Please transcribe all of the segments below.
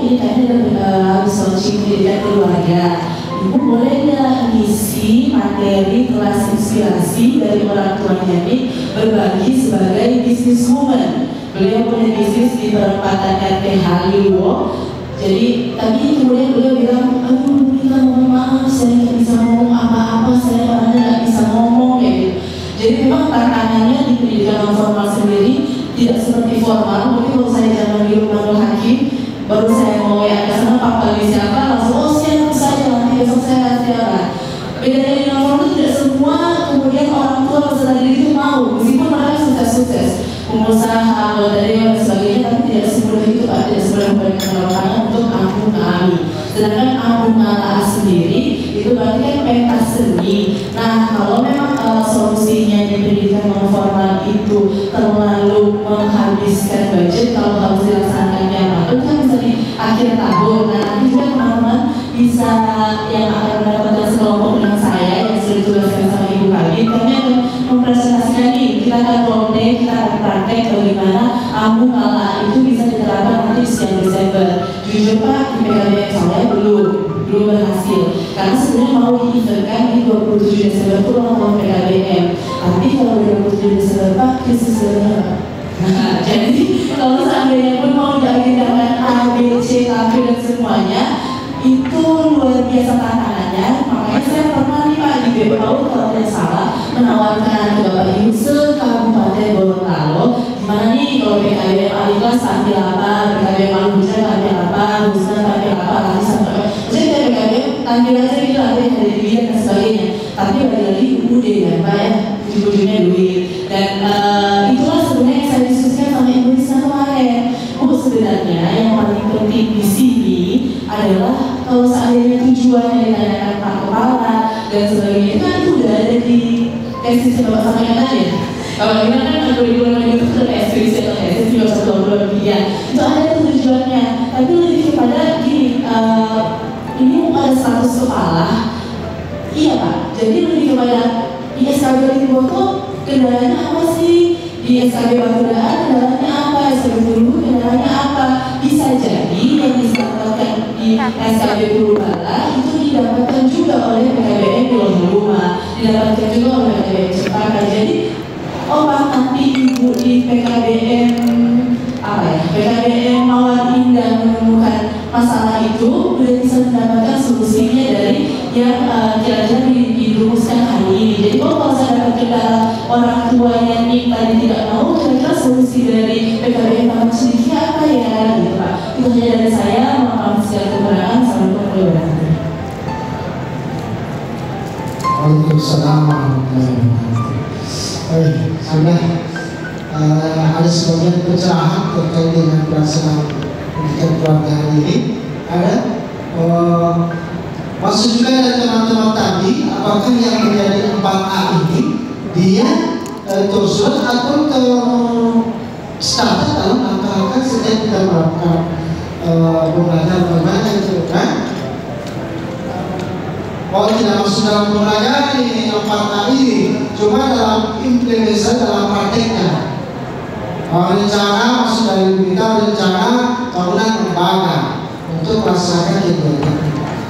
ini kayaknya harus launching pendidikan keluarga. Ibu boleh nggak ngisi materi kelas inspirasi dari orang tuanya ini berbagi sebagai businesswoman. Beliau punya bisnis di perempatan RT Haliwo. Jadi tapi kemudian beliau bilang, aduh minta mohon maaf, saya nggak bisa ngomong apa-apa, saya orangnya nggak bisa ngomong kayak gitu. Jadi memang tantangannya di pendidikan non formal sendiri tidak seperti formal. Mungkin kalau saya zaman di rumah Nurul Hakim, baru saya mau ya ke sana Pak Bali siapa, langsung oh siap saya nanti besok saya kasih apa. Bedanya di non formal tidak semua kemudian orang tua peserta didik itu mau, meskipun mereka sukses-sukses, pengusaha, anggota dewan dan sebagainya, tapi tidak semudah itu Pak, tidak semudah memberikan tangan untuk ampun kami. Sedangkan ampun malah sendiri itu berarti kan pentas seni. Nah kalau memang solusinya di pendidikan non formal itu terlalu menghabiskan budget, kalau harus dilaksanakannya itu kan bisa di akhir tahun. Nah nanti juga teman-teman bisa yang akan mendapatkan sekelompok dengan saya yang sudah ditugaskan sama Ibu Kali, kami akan mempresentasikan nih, kita akan roleplay, kita akan praktek bagaimana ampun malah itu bisa diterapkan nanti di Desember. Jujur Pak, di PKBM saya belum berhasil, karena sebenarnya mau di-eventkan di 27 Desember itu ulang tahun PKBM, tapi kalau 27 Desember Pak, krisis sebenarnya. Nah, jadi kalau seandainya pun mau diagendakan A, B, C, K, dan semuanya, itu luar biasa tantangannya. Makanya saya pernah nih Pak di BPAU kalau tidak salah menawarkan ke Bapak Ibu se-Kabupaten Gorontalo, gimana nih kalau PKBM Aliklas tampil apa, PKBM Maluku tampil apa, Husna tampil apa, Alisan tampil apa. Jadi PKBM tampil aja gitu, ada yang ada dilihat dan sebagainya. Tapi lagi UUD ya Pak ya, ujung-ujungnya duit. Dan itulah sebenarnya yang saya diskusikan sama Ibu Risma kemarin. Bu, sebenarnya yang paling penting di sini adalah kalau seandainya tujuannya ditanyakan Pak Kepala dan sebagainya, itu kan itu udah ada di tesis yang Bapak sampaikan tadi ya. Kalau kita kan kurikulum itu sudah tesis atau tesis juga satu ya, itu ada tujuannya. Tapi lebih kepada gini, ini ada 100 kepala, iya Pak. Jadi lebih kepada di SKB Limboto kendalanya apa sih? Di SKB Batudaan kendalanya apa? SKB Bulu kendalanya apa? Bisa jadi yang disambungkan di SKB Bulu-Bala itu didapatkan juga oleh PKBM Pulau Rumah, didapatkan juga oleh PKBM Cempaka. Jadi Pak nanti Ibu di PKBM apa ya? PKBM Mawar Indah menemukan masalah itu, udah bisa mendapatkan solusinya dari yang kira-kira dirumuskan hari ini. Jadi kalau saya dapat kendala orang tuanya nih tadi tidak mau, kira-kira solusi dari PKBM Mawar sedikit apa ya gitu Pak. Itu hanya dari saya, mohon segala kekurangan, assalamualaikum warahmatullahi wabarakatuh. Waalaikumsalam warahmatullahi wabarakatuh. Sudah ada sebagian pencerahan terkait dengan pelaksanaan pendidikan keluarga hari ini. Ada maksud juga dari teman-teman tadi, apakah yang menjadi 4A ini dia tersurat atau starter dalam langkah-langkah sejak kita melakukan pembelajaran bagaimana itu kan? Oh tidak masuk dalam pembelajaran ini 4A ini, cuma dalam implementasi dalam prakteknya. Rencana masuk dari kita rencana bangunan lembaga untuk melaksanakan kegiatan.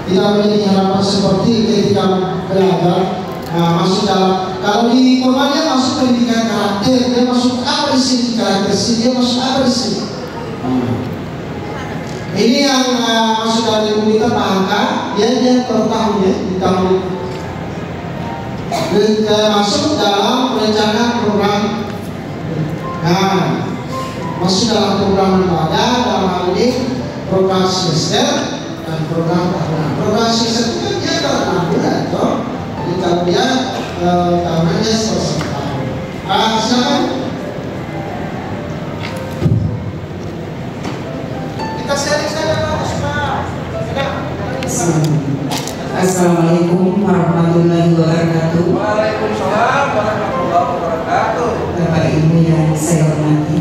Tidak boleh diharapkan seperti ketika belajar masuk dalam, kalau di formalnya masuk pendidikan karakter, dia masuk apa di sini karakter sini, dia masuk apa di sini. Ini yang masuk dari kita Pak dia per tahun ya, di tahun masuk dalam rencana program. Nah, masuk dalam program lembaga, dalam hal ini program semester dan program tahunan. Program semester itu kan dia dalam 6 bulan, toh. Jadi kalau dia tahunannya selesai tahun. Silakan. Kita sharing saja Pak. Assalamualaikum warahmatullahi wabarakatuh. Waalaikumsalam warahmatullahi wabarakatuh. Bapak Ibu yang saya hormati,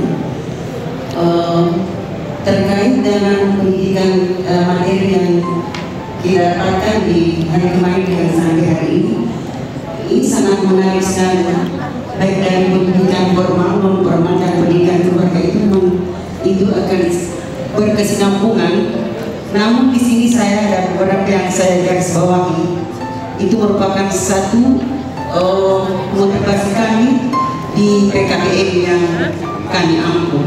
terkait dengan pendidikan materi yang kita dapatkan di hari kemarin dan sampai hari ini sangat menarik sekali. Baik dari pendidikan formal non formal dan pendidikan keluarga itu memang itu akan berkesinambungan Namun di sini saya ada beberapa yang saya garis bawahi. Itu merupakan satu motivasi kami di PKBM yang kami ampuh.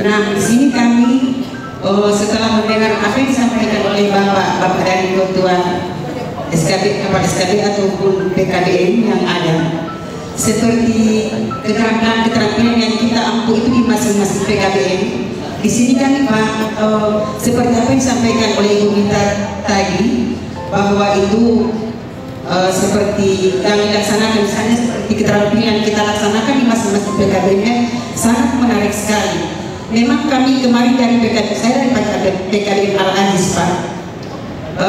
Nah, di sini kami setelah mendengar apa yang disampaikan oleh Bapak dari Ketua SKB, Kepala SKB ataupun PKBM yang ada, seperti keterampilan yang kita ampuh itu di masing-masing PKBM. Di sini kami Pak, seperti apa yang disampaikan oleh Ibu Mita tadi, bahwa itu seperti yang dilaksanakan, misalnya seperti keterampilan kita laksanakan di masing-masing PKBM-nya sangat menarik sekali. Memang kami kemarin dari PKBM, saya dari PKBM Al-Aziz Pak,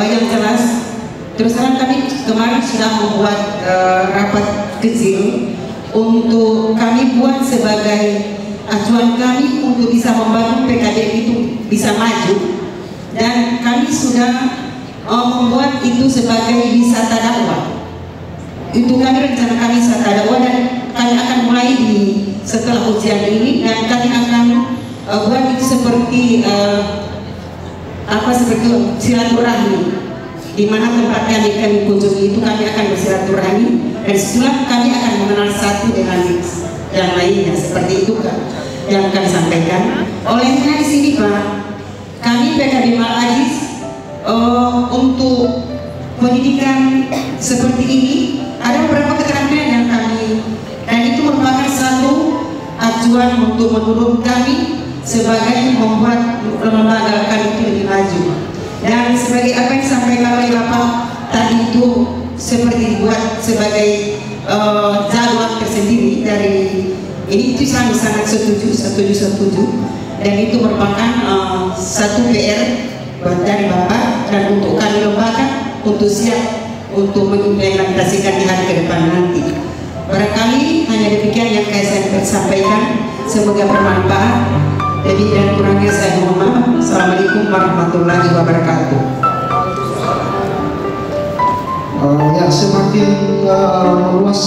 yang jelas terus terang kami kemarin sudah membuat rapat kecil untuk kami buat sebagai acuan kami untuk bisa membangun PKBM itu bisa maju, dan kami sudah membuat itu sebagai wisata dakwah. Itu kami rencana kami wisata dakwah, dan kami akan mulai setelah ujian ini, dan kami akan buat itu seperti seperti silaturahmi, di mana tempat kami kunjungi itu kami akan bersilaturahmi, dan setelah kami akan mengenal satu dengan yang lainnya, seperti itu kan yang kami sampaikan. Olehnya di sini Pak, kami PKBM Al-Aziz untuk pendidikan seperti ini ada beberapa keterampilan yang kami, dan itu merupakan satu acuan untuk menurut kami sebagai membuat lembaga kami itu lebih maju. Dan sebagai apa yang disampaikan oleh Bapak tadi itu seperti dibuat sebagai jadwal tersendiri dari ini, itu sangat setuju, dan itu merupakan satu PR dari Bapak, dan untuk kami lembaga untuk siap untuk mengimplementasikan di hari ke depan nanti. Barangkali hanya demikian yang saya sampaikan, semoga bermanfaat. Lebih dan kurangnya saya mohon maaf. Assalamualaikum warahmatullahi wabarakatuh. Ya, semakin luas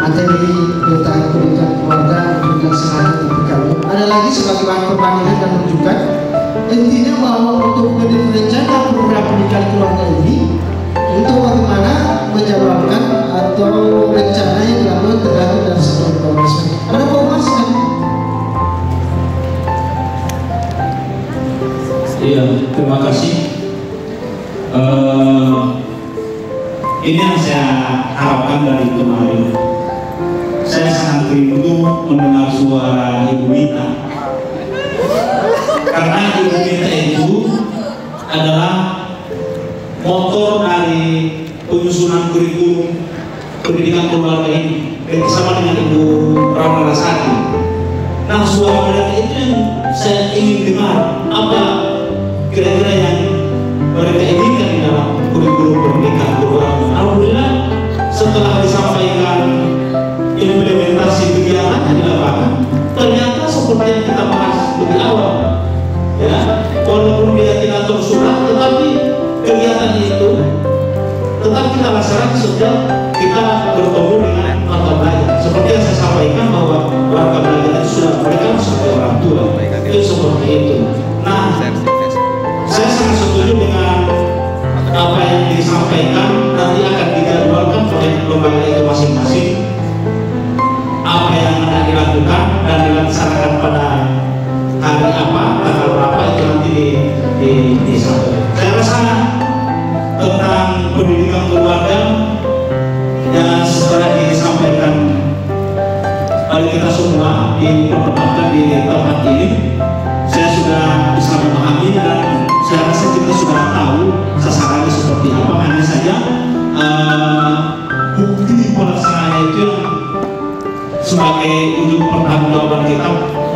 materi tentang pendidikan keluarga dan dilaksanakan di PKBM. Ada lagi sebagai bahan perbandingan dan rujukan. Intinya bahwa untuk merencanakan program pendidikan keluarga ini, untuk bagaimana menjabarkan atau rencana yang dilakukan tergantung dari satuan progres. Ada progres kan? Iya, terima kasih. Ini yang saya harapkan dari kemarin. Saya sangat rindu mendengar suara Ibu Mita, karena Ibu Mita itu adalah motor dari penyusunan kurikulum pendidikan keluarga ini bersama dengan Ibu Ramla Rasati. Nah, suara mereka itu yang saya ingin dengar, apa kira-kira yang mereka inginkan di dalam kurikulum pendidikan keluarga. Alhamdulillah, setelah disampaikan implementasi kegiatan di lapangan, ternyata seperti yang kita bahas lebih awal, ya, walaupun dia tidak tersurat, tetapi kegiatan itu tetap kita laksanakan setiap kita bertemu dengan mata belajar. Seperti yang saya sampaikan bahwa warga belajar itu sudah mereka sebagai orang tua, itu seperti itu. Nah, saya sangat setuju dengan apa yang disampaikan. Nanti akan dijadwalkan oleh lembaga itu masing-masing apa yang akan dilakukan dan dilaksanakan pada hari apa, tanggal berapa, itu nanti disampaikan. Saya rasa tentang pendidikan keluarga yang setelah disampaikan oleh kita semua diperdebatkan di tempat ini, saya sudah bisa memahami, dan saya rasa kita sudah tahu sasarannya seperti apa. Hanya saja bukti pelaksanaannya itu yang sebagai ujung pertanggungjawaban kita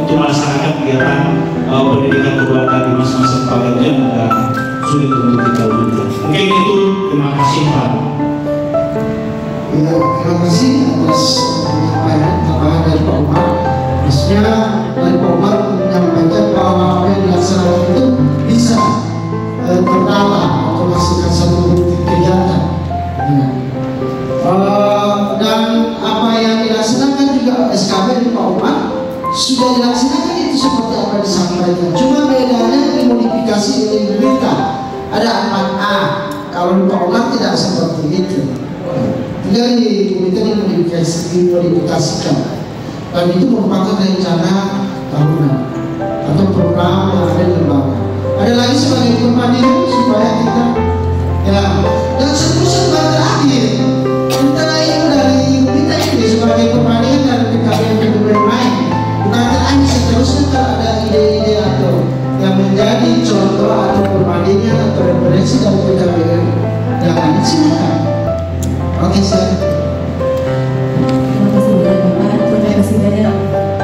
untuk melaksanakan kegiatan pendidikan keluarga di masing-masing bagian dan sulit untuk kita wujudkan. Mungkin itu, terima kasih Pak. Ya, terima kasih atas penyampaian dari Pak Umar. Maksudnya dari Pak Umar menyampaikan bahwa apa yang dilaksanakan itu bisa tertata atau menghasilkan satu kegiatan. Dan apa yang dilaksanakan juga SKB dari Pak Umar sudah dilaksanakan itu seperti apa disampaikan. Cuma bedanya dimodifikasi dikasih oleh berita. Ada 4A. Kalau Pak Umar tidak seperti itu. Dari komite dimodifikasikan. Dan itu merupakan rencana tahunan atau program yang ada di lembaga. Ada lagi sebagai perbandingan supaya kita ya, dan seterusnya baru terakhir antara itu dari kita ini sebagai perbandingan dan PKB yang lain. Bukan terakhir, seterusnya kalau ada ide-ide atau yang menjadi contoh atau perbandingan atau referensi dari PKB yang lain, silakan. Oke, saya. Terima kasih banyak Bapak. Terima kasih banyak.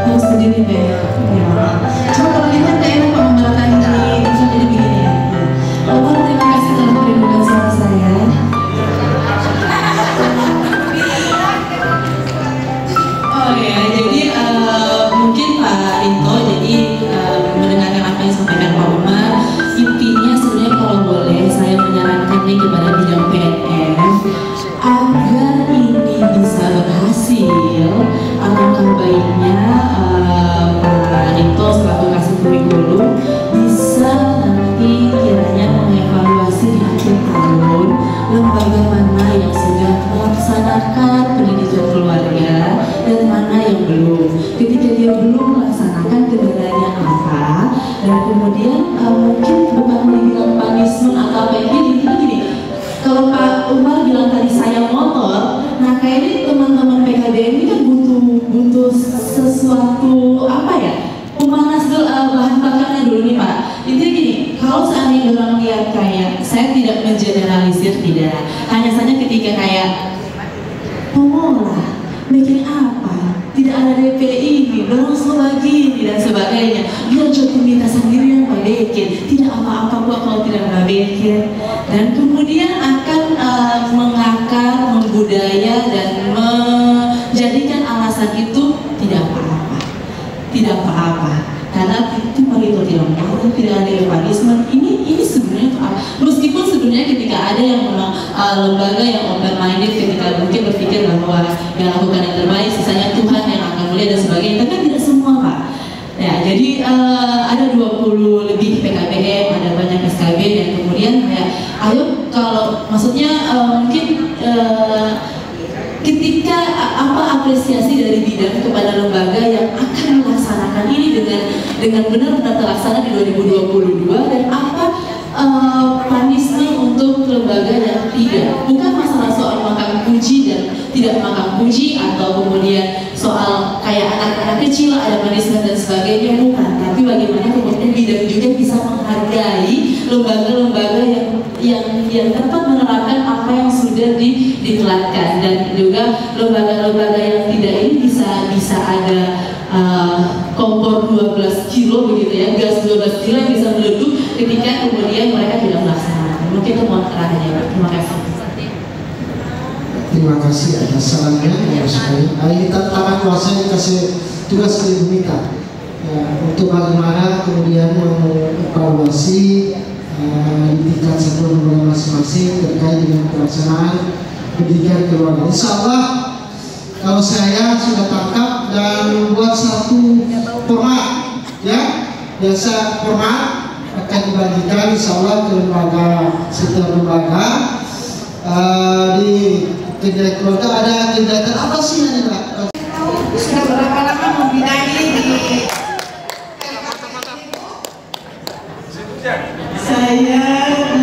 Harus sendiri kayak. Cuma kalau kita kayak enak Pak memberikan ini bisa jadi begini ya. Bapak terima kasih telah merindukan suara saya. Oh ya, jadi mungkin Pak Rinto jadi mendengarkan apa yang disampaikan Pak Umar. Intinya sebenarnya kalau boleh saya menyarankan nih kepada bidang PNM agar ini bisa berhasil, alangkah baiknya Pak Rinto selaku kasih kurikulum bisa nanti kiranya mengevaluasi di akhir tahun lembaga mana yang sudah melaksanakan pendidikan keluarga dan mana yang belum. Ketika dia belum melaksanakan kendalanya apa, dan kemudian mungkin bukan dibilang punishment atau apa yang gini. Kalau Pak Umar bilang tadi saya motor, nah kayaknya teman-teman PKB ini kan butuh sesuatu apa ya, pemanas bahan bakarnya dulu nih Pak. Intinya gini, kalau seandainya orang lihat kayak, saya tidak mengeneralisir, tidak, hanya saja ketika kayak pengolah bikin apa, tidak ada DPI, dorong sebagini dan sebagainya, biar Joko minta sendiri yang bikin, tidak apa-apa kok kalau tidak bikin, dan kemudian akan mengakar, membudaya dan menjadikan alasan itu tidak apa-apa, karena itu itu tidak mau, tidak ada evaluasi. Ini sebenarnya meskipun sebenarnya ketika ada yang memang lembaga yang open minded ketika mungkin berpikir bahwa yang lakukan yang terbaik, sisanya Tuhan yang akan mulia dan sebagainya, tapi kan tidak semua Pak. Ya, jadi ada 20 lebih PKBM, ada banyak SKB, dan kemudian kayak ayo kalau maksudnya mungkin ketika apa apresiasi dari bidang kepada lembaga yang akan melaksanakan ini dengan benar-benar terlaksana di 2022, dan apa punishment untuk lembaga yang tidak, bukan masalah soal makan puji dan tidak makan puji, atau kemudian soal kayak anak-anak kecil ada punishment dan sebagainya, bukan, tapi bagaimana kemudian bidang juga bisa menghargai lembaga-lembaga yang dapat menerapkan apa yang sudah ditelatkan, dan juga lembaga-lembaga yang tidak ini bisa ada kompor 12 kilo begitu ya, gas 12 kilo yang bisa meleduk ketika kemudian mereka tidak melaksanakan. Mungkin itu mohon terakhir ya Pak. Terima kasih. Terima kasih atas sarannya ya sekali. Kita tangan kuasa kasih tugas ke Ibu Mita ya, untuk bagaimana kemudian mengevaluasi di tingkat satuan lembaga masing-masing terkait dengan pelaksanaan pendidikan keluarga. Insya Allah kalau saya sudah tangkap dan buat satu format ya, biasa format akan dibagikan insya Allah ke lembaga, setiap lembaga di kegiatan keluarga. Ada kegiatan apa sih yang Pak? Sudah berapa lama membidangi di Saya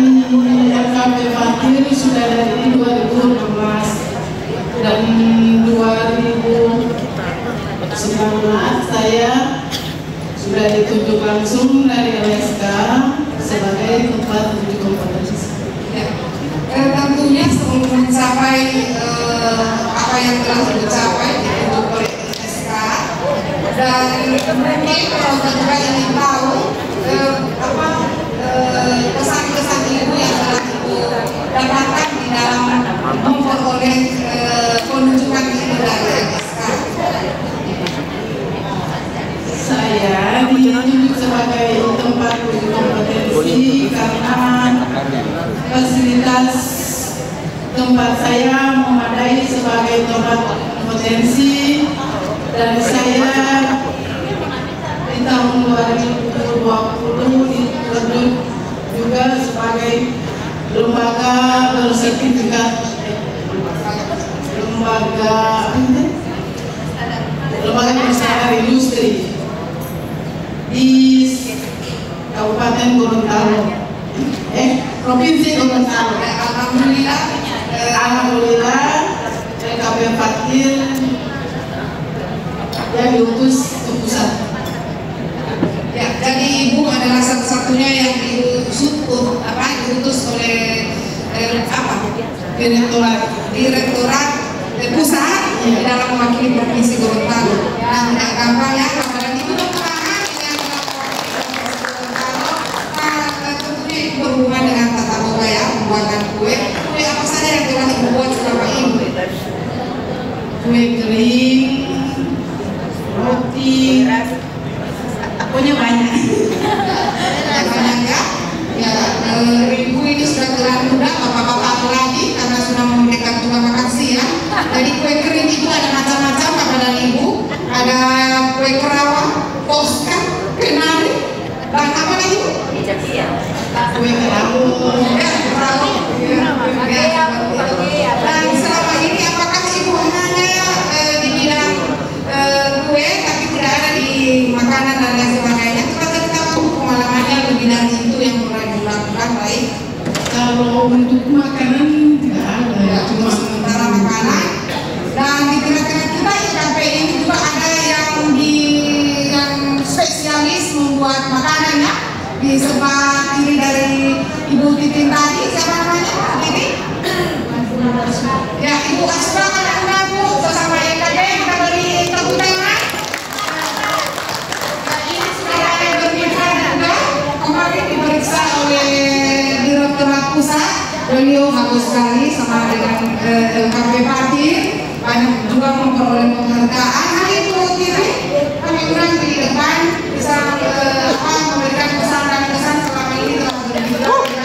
di LKP Fakir sudah dari 2016, dan 2019 saya sudah ditunjuk langsung dari LSK sebagai tempat uji kompetensi. tentunya sebelum mencapai apa yang telah dicapai ditunjuk oleh LSK, dan mungkin kalau kita ingin tahu kesan-kesan ibu yang telah ibu dapatkan di dalam memperoleh penunjukan ibu dari LSK. Saya ditunjuk sebagai tempat uji kompetensi karena fasilitas tempat saya memadai sebagai tempat kompetensi, dan saya di tahun 2020 ditunjuk bersertifikat lembaga perusahaan industri di Kabupaten Gorontalo, Provinsi Gorontalo. Alhamdulillah LKP Parkir yang diutus ke pusat. Ya, jadi Ibu adalah satu-satunya yang diutus oleh Direktorat Pusat dalam mewakili Provinsi Gorontalo. Nah, tidak gampang ya, dan Ibu berkenaan dengan Gorontalo. Tentunya Ibu berhubungan dengan tata boga ya, pembuatan kue. Kue apa saja yang telah Ibu buat selama ini? Kue kering, roti, pokoknya banyak. Banyak ya. Ya, Ibu ini sudah telah muda, bapak-bapak lagi karena sudah memberikan tukang makan siang. Jadi kue kering itu ada macam-macam kepada Ibu. Ada kue kerawang, toska, kenari, dan apa lagi Bu? Kue kerawang. Dan selama ini apakah Ibu hanya di bidang kue tapi tidak ada di makanan dan lain sebagainya? Coba ceritakan pengalamannya di bidang itu yang pernah dilakukan baik. Kalau untuk makanan tidak ada, Ya, cuma sementara makanan. Dan di tengah-tengah kita IKP ini juga ada yang spesialis membuat makanan ya. Di sebelah kiri dari Ibu Titin tadi, siapa namanya? Titi? Ya, Ibu Asma kan Bu bersama IKP kita beri tepuk tangan. Nah, ini sudah ada yang bermitra juga. Kemarin diperiksa oleh Direktorat Pusat. Beliau bagus sekali sama dengan LKP Parkir, banyak juga memperoleh penghargaan. Hari itu Titi kami undang di depan bisa memberikan pesan dan kesan selama ini telah berbicara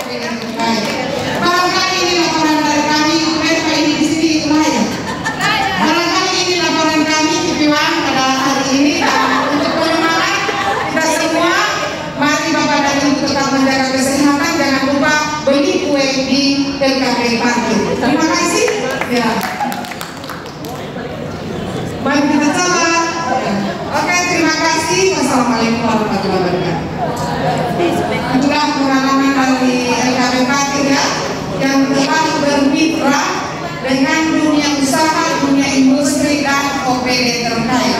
dengan dunia usaha. Barangkali ini laporan dari kami, mereka ini di sini itu ya. Barangkali ini laporan kami TV1 pada hari ini. Dan untuk penyemangat kita semua, mari Bapak dan Ibu tetap menjaga kesehatan, jangan lupa beli kue di LKP Parkir. Terima kasih. Ya. Mari kita coba. Oke, terima kasih. Wassalamualaikum warahmatullahi wabarakatuh. Itulah pengalaman dari LKP Parkir ya, yang telah bermitra dengan dunia usaha, dunia industri dan OPD terkait.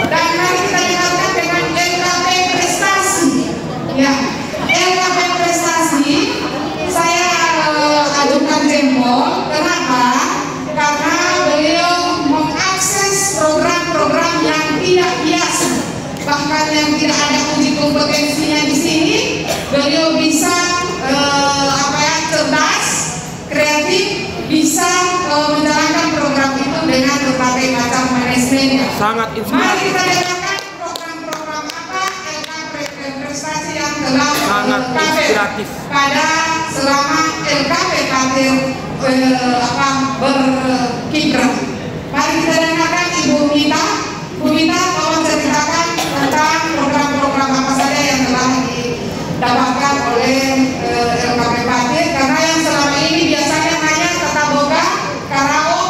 Dan mari kita dengarkan dengan LKP Prestasi. Ya, LKP Prestasi saya ajukan jempol. Kenapa? Karena beliau mengakses program-program yang tidak biasa, bahkan yang tidak ada uji kompetensinya di sini. Beliau bisa cerdas, kreatif, bisa menjalankan program itu dengan berbagai macam manajemennya. Sangat Mari inspiratif. kita dengarkan program-program apa LKP Prestasi yang telah Sangat inspiratif. pada selama LKP Parkir berkiprah. Mari kita dengarkan Ibu Mita. Bu Mita, tolong ceritakan tentang program-program apa saja yang telah didapatkan oleh LKP Parkir, karena yang selama ini biasanya hanya tata boga, karao,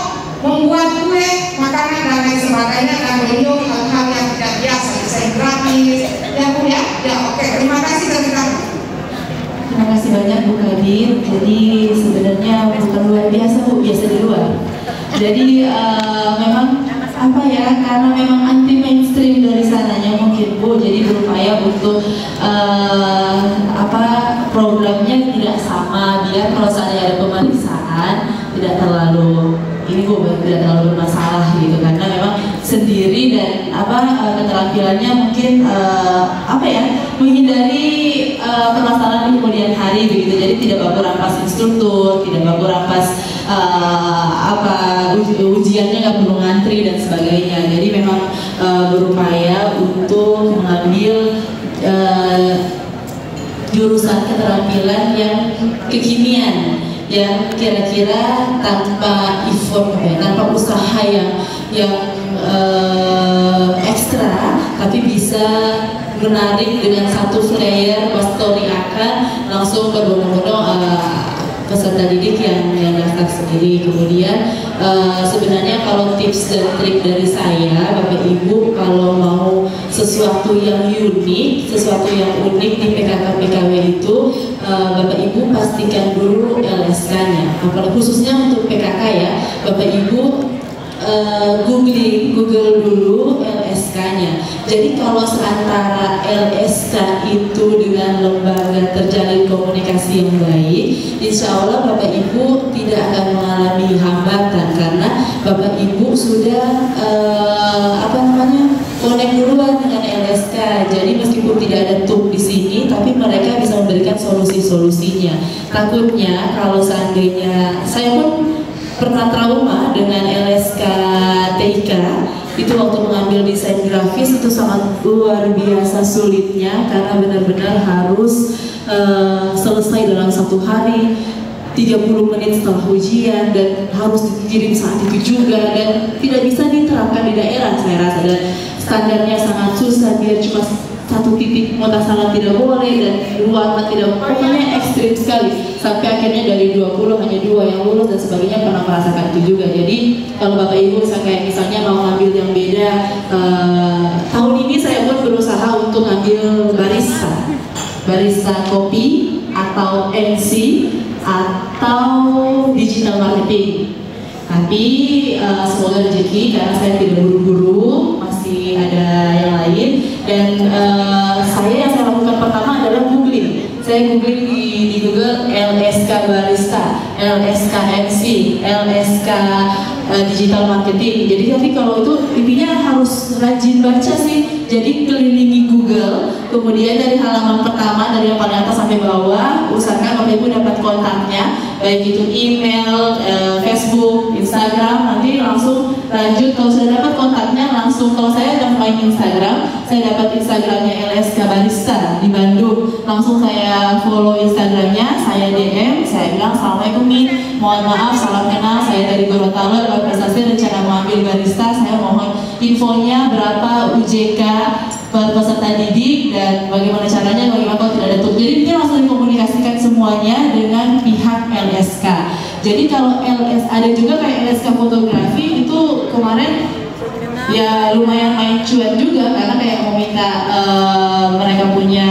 membuat kue, makanan dan lain sebagainya, dan beliau hal-hal yang tidak biasa, desain gratis, ya Bu ya. Ya, oke, terima kasih ceritakan. Terima kasih banyak Bu Kadir. Jadi sebenarnya bukan luar biasa Bu, biasa di luar. Jadi memang apa ya, karena memang anti mainstream dari sananya mungkin Bu, jadi berupaya untuk programnya tidak sama, biar kalau seandainya ada pemeriksaan tidak terlalu tidak terlalu bermasalah gitu, karena memang sendiri dan keterampilannya mungkin menghindari permasalahan di kemudian hari begitu. Jadi tidak baku rampas instruktur, tidak baku rampas ujiannya nggak perlu ngantri dan sebagainya. Jadi memang berupaya untuk mengambil jurusan keterampilan yang kekinian, yang kira-kira tanpa effort, tanpa usaha yang ekstra, tapi bisa menarik dengan satu flyer story akan langsung berbondong-bondong peserta didik yang daftar sendiri. Kemudian sebenarnya kalau tips dan trik dari saya, Bapak Ibu, kalau mau sesuatu yang unik, di PKK-PKW itu, Bapak Ibu pastikan dulu LSK-nya. Apalagi khususnya untuk PKK ya, Bapak Ibu Google dulu LSK-nya. Jadi kalau seantara LSK itu dengan lembaga terjalin komunikasi yang baik, insya Allah Bapak Ibu tidak akan mengalami hambatan karena Bapak Ibu sudah connect duluan dengan LSK. Jadi meskipun tidak ada TUK di sini, tapi mereka bisa memberikan solusi-solusinya. Takutnya kalau seandainya saya pun pernah trauma dengan LSK TIK, itu waktu mengambil desain grafis itu sangat luar biasa sulitnya karena benar-benar harus selesai dalam 1 hari, 30 menit setelah ujian, dan harus dikirim saat itu juga, dan tidak bisa diterapkan di daerah saya rasa, dan standarnya sangat susah, dia cuma 1 titik nota salah tidak boleh dan 2 tidak, pokoknya ekstrim sekali, sampai akhirnya dari 20 hanya 2 yang lulus dan sebagainya. Pernah merasakan itu juga. Jadi kalau Bapak Ibu misalnya mau ngambil yang beda, tahun ini saya pun berusaha untuk ngambil barista kopi atau MC atau digital marketing. Tapi semoga rezeki karena saya tidak buru-buru, masih ada yang lain. Dan yang saya lakukan pertama adalah googling. Saya googling di Google LSK barista, LSK MC, LSK digital marketing. Jadi tapi kalau itu intinya harus rajin baca sih. Jadi kelilingi Google, kemudian dari halaman pertama dari yang paling atas sampai bawah, usahakan Bapak Ibu dapat kontaknya, baik itu email, Facebook, Instagram, nanti langsung lanjut. Kalau sudah dapat kontaknya langsung, kalau saya udah main Instagram, saya dapat Instagramnya LSK Barista di Bandung, langsung saya follow Instagramnya, saya DM, saya bilang Assalamualaikum Min, mohon maaf, salam kenal, saya dari Gorontalo, organisasi rencana mengambil barista, saya mohon infonya berapa UJK peserta didik dan bagaimana caranya, bagaimana kalau tidak ada TUK. Jadi dia langsung dikomunikasikan semuanya dengan pihak LSK. Jadi kalau ada juga kayak LSK fotografi itu kemarin ya lumayan main cuan juga, karena kayak mau minta mereka punya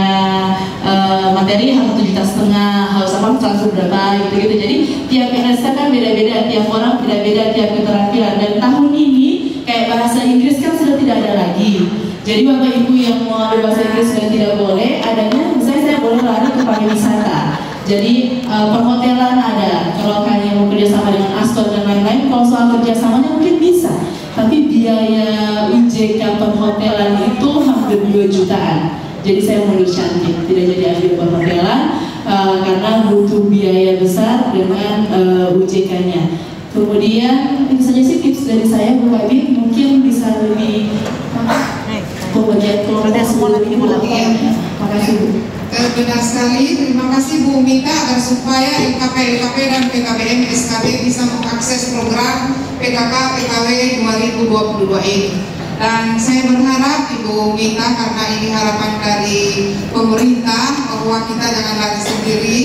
materi harus 1,5 juta, harus transfer berapa gitu. Jadi tiap LSK kan beda-beda, tiap orang beda-beda, tiap keterampilan. Dan tahun ini kayak bahasa Inggris kan sudah tidak ada lagi. Jadi Bapak Ibu yang mau bahasa Inggris sudah tidak boleh, adanya misalnya saya boleh lari ke pariwisata. Jadi perhotelan ada, kalau kalian mau kerjasama dengan Astor dan lain-lain, kalau soal kerjasamanya mungkin bisa. Tapi biaya UJK perhotelan itu hampir 2 jutaan. Jadi saya mundur cantik, tidak jadi ambil perhotelan karena butuh biaya besar dengan UJK-nya. Kemudian itu saja sih tips dari saya, Bu Kabit, mungkin bisa lebih pembagian kelompok sebelum ini melakukan. Terima kasih Bu. Benar sekali, terima kasih Bu Mita, agar supaya LKP dan PKBM SKB bisa mengakses program PKK PKW 2022 ini. Dan saya berharap Ibu Mita, karena ini harapan dari pemerintah, bahwa kita jangan lagi sendiri,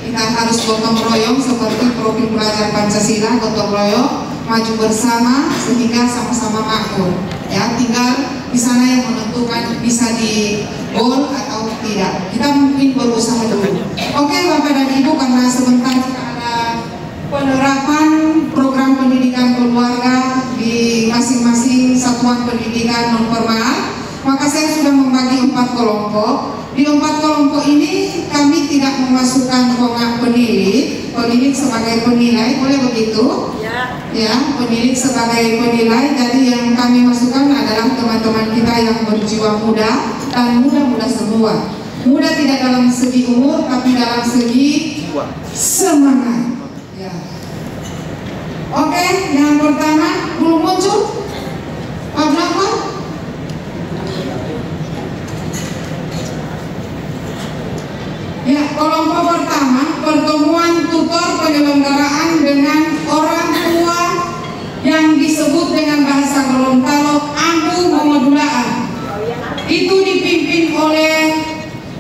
kita harus gotong royong seperti profil pelajar Pancasila, gotong royong, maju bersama sehingga sama-sama makmur. Ya, tinggal di sana yang menentukan bisa di goal atau tidak. Kita mungkin berusaha dulu. Oke Bapak dan Ibu, karena sebentar kita ada penerapan program pendidikan keluarga di masing-masing satuan pendidikan non formal, maka saya sudah membagi 4 kelompok. Di 4 kelompok ini kami tidak memasukkan penilik sebagai penilai, boleh begitu? Ya, penilik sebagai penilai. Jadi yang kami masukkan adalah teman-teman kita yang berjiwa muda dan muda-muda semua. Muda tidak dalam segi umur, tapi dalam segi semangat. Ya. Oke, yang pertama belum muncul. Pak Blanco? Ya, kelompok pertama, pertemuan tutor penyelenggaraan dengan orang tua yang disebut dengan bahasa Gorontalo ambu memodulaan. itu dipimpin oleh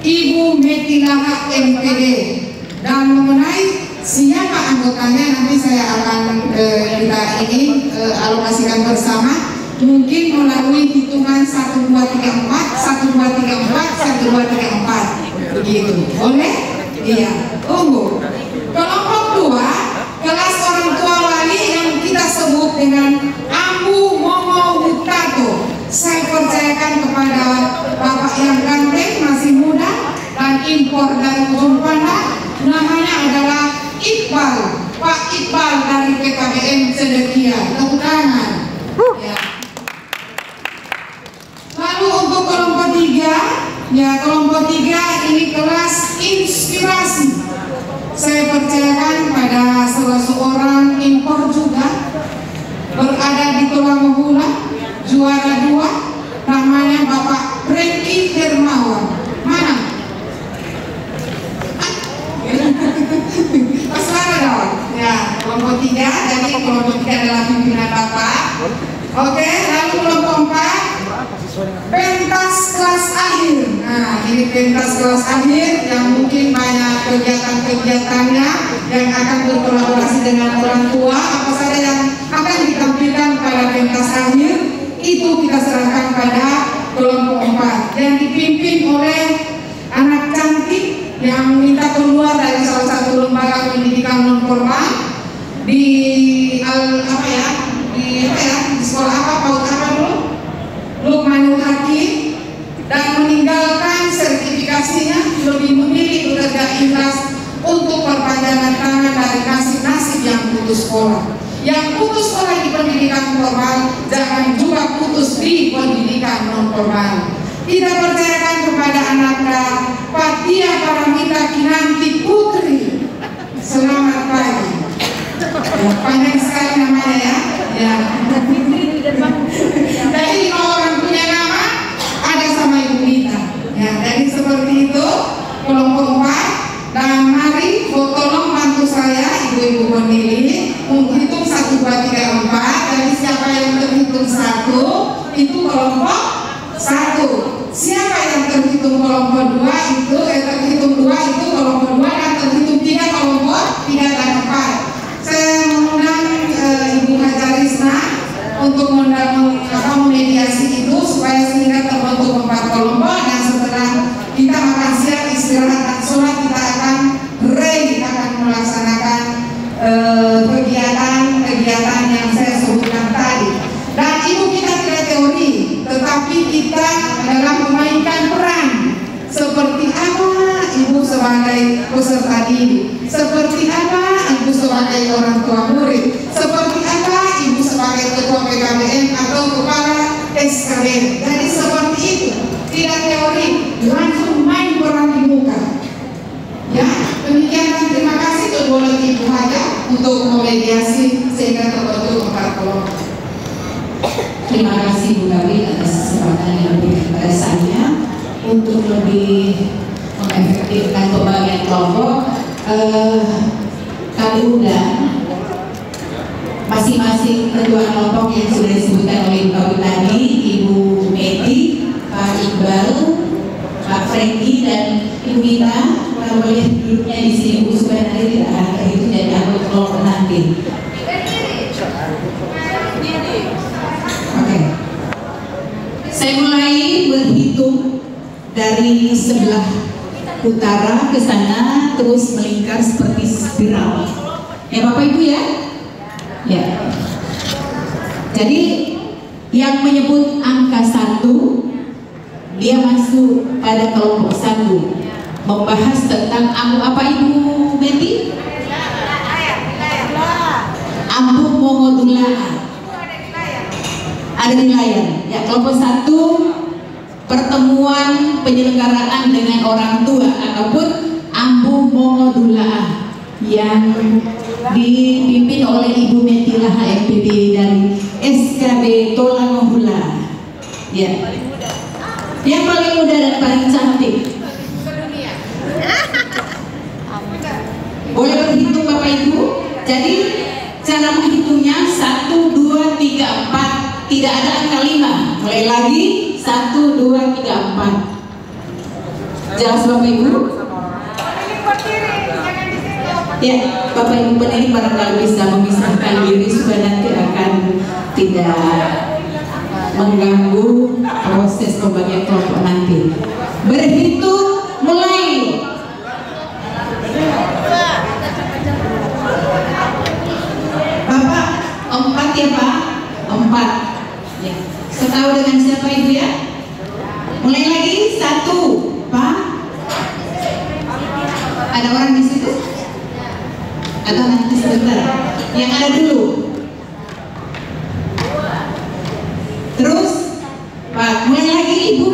Ibu Metilaha MPD. Dan mengenai siapa anggotanya nanti saya akan kita alokasikan bersama, mungkin melalui hitungan 1, 2, 3, 4, 1, 2, 3, 4, 1, 2, 3, 4 begitu, boleh? Iya, tunggu. Kelompok 2, kelas orang tua wali yang kita sebut dengan Ambu Momo Hutato. Saya percayakan kepada bapak yang ganteng, masih muda dan impor dari Ujung Pandang, namanya adalah Iqbal, Pak Iqbal dari PKBM Sedekia. Tepuk tangan. Ya. Lalu untuk kelompok 3, ya kelompok 3 ini kelas inspirasi. Saya percayakan pada salah seorang impor juga berada di Tulangahula, juara 2, namanya Bapak Franky Hermawan. Mana? Pesan dong. Ya, kelompok 3, jadi kelompok 3 adalah pimpinan Bapak. Oke, lalu kelompok 4 pentas kelas akhir. Nah, ini pentas kelas akhir yang mungkin banyak kegiatan-kegiatannya yang akan berkolaborasi dengan orang tua. Apa saja yang akan ditampilkan pada pentas akhir itu kita serahkan pada kelompok 4 yang dipimpin oleh anak cantik yang minta keluar dari salah satu lembaga pendidikan non formal di sekolah apa, PAUD apa dulu, Lukmanul Hakim, dan meninggalkan sertifikasinya, lebih memilih bekerja ikhlas untuk perpanjangan tangan dari nasib-nasib yang putus sekolah. Yang putus sekolah di pendidikan formal jangan juga putus di pendidikan non formal. Kita percayakan kepada anaknya Fatia Paramita Kinanti Putri. Selamat pagi. Ya, panjang sekali namanya ya. Ya. Jadi kalau orang punya nama ada sama Ibu Nita. Ya, jadi seperti itu kelompok 4. Dan mari tolong bantu saya ibu-ibu pemilih menghitung 1, 2, 3, 4. Jadi siapa yang terhitung 1 itu kelompok 1. Siapa yang terhitung kelompok 2 itu terhitung 2 itu kelompok 2 dan terhitung 3 kelompok 3 dan 4. Saya mengundang Ibu Hajarisna untuk memediasi itu supaya sehingga terbentuk 4 kelompok, dan setelah kita makan siang istirahat dan sholat kita akan melaksanakan kegiatan yang saya sebutkan tadi. Dan ibu kita tidak teori, tetapi kita adalah memainkan peran. Seperti apa ibu sebagai peserta didik, seperti apa ibu sebagai orang tua murid, seperti apa ibu sebagai ketua PKBM atau kepala SKB. Jadi seperti itu, tidak teori, langsung main peran di muka. Ya, demikian dan terima kasih kepada Ibu Haja untuk memediasi sehingga terbentuk 4 kelompok. Terima kasih Bu Gawi atas kesempatan yang diberikan kepada saya untuk lebih mengefektifkan pembagian kelompok. Kami undang masing-masing ketua kelompok yang sudah disebutkan oleh Ibu Gawi tadi, Ibu Meti, Pak Iqbal, Pak Franky dan Ibu Gita. Kalau boleh duduknya di sini Bu supaya nanti tidak ada itu jadi anggota kelompok nanti. Oke. Saya mulai berhitung dari sebelah utara ke sana terus melingkar seperti spiral. Ya Bapak Ibu ya? Ya. Jadi yang menyebut angka 1 dia masuk pada kelompok 1. Membahas tentang apa Ibu Meti? Ambu Mongodula. Ada di layar. Ya, kelompok 1 pertemuan penyelenggaraan dengan orang tua ataupun Ambu Mongodula yang dipimpin oleh Ibu Metilaha MPD dari SKB Tulangahula. Ya. Yang paling muda dan paling cantik. Boleh berhitung Bapak Ibu. Jadi cara menghitungnya 1, 2, 3, 4, tidak ada angka 5. Mulai lagi 1, 2, 3, 4. Jelas Bapak Ibu? Ya, Bapak Ibu penilik barangkali bisa memisahkan diri supaya nanti akan tidak mengganggu proses pembagian kelompok nanti. Berhitung mulai. Bapak 4 ya Pak? 4 ya. Setahu dengan siapa Ibu ya? Mulai lagi 1 Pak. Ada orang di situ? Atau nanti sebentar? Yang ada dulu. Terus Pak, mulai lagi Ibu.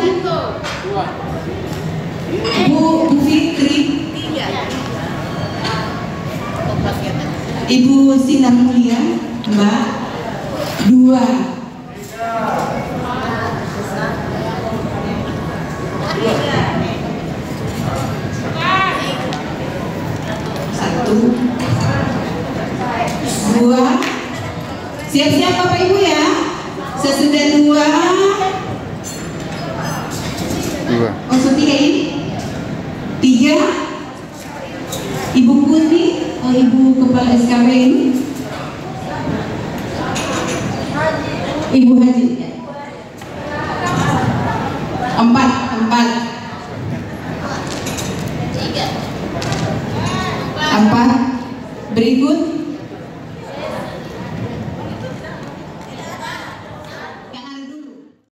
Bu Fitri. Ibu Sinar Mulia, Mbak. 2. Siap-siap Bapak Ibu ya. Sesudah 2. Oh, 3 ini. 3. Ibu Putri, oh Ibu Kepala SKB ini. Ibu Haji. 4.